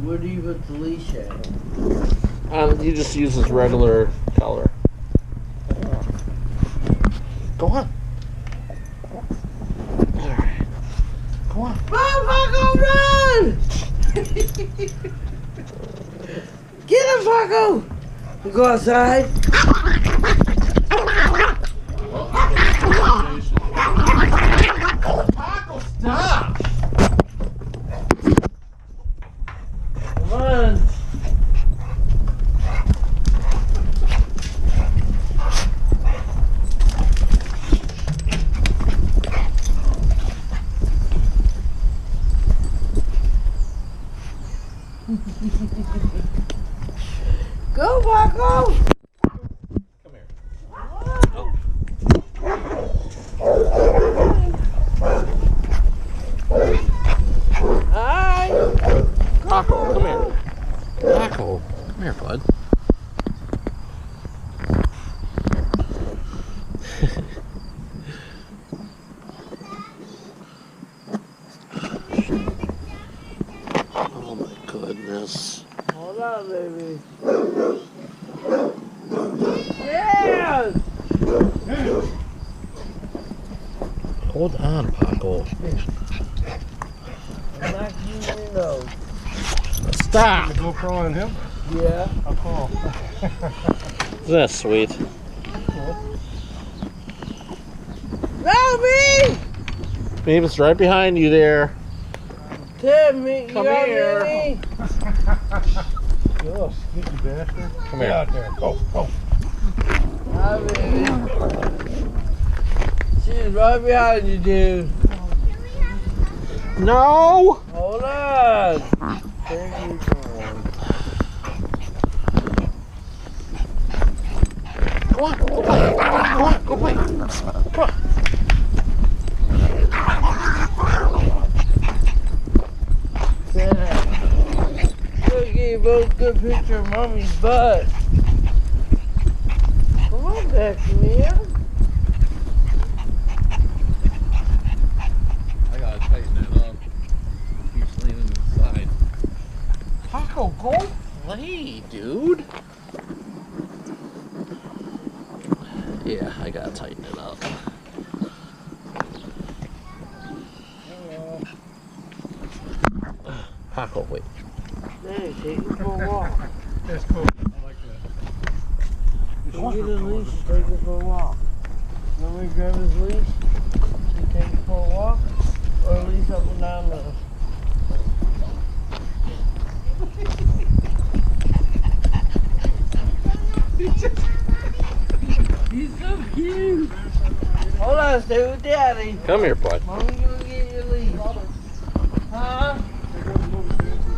Where do you put the leash at? You just use this regular color. Go on. Alright. Go on. Run, Paco, run! Get him, Paco! Go outside. Paco, stop! Come on. Go, Paco! Come here. Hi! Paco, come here. Paco, come here, bud. Oh my goodness. Hold on, baby. Yes! Hold on, Paco. I'm not using your nose. Stop! The GoPro on him? Yeah. How cool. Isn't that sweet? No, me! Babe, it's right behind you there. Tim, me, you Come got here. me? You little sneaky bastard. Come Get here. out there. Go, go. Hi, baby. She's right behind you, dude. No! Hold on. There you go. Go on, go play. Go on, go play. Come on. Look, you both good picture of Mommy's butt. Come on back, Mia. I gotta tighten that up. He's leaning to the side. Paco, go play, dude. Yeah, I gotta tighten it up. Paco, wait. Hey, take it for a walk. That's cool. I like that. You get his leash and take it for a walk. Let me grab his leash and take it for a walk, or at least up and down the. He's so cute. Hold on, stay with Daddy. Come here, bud. Mommy,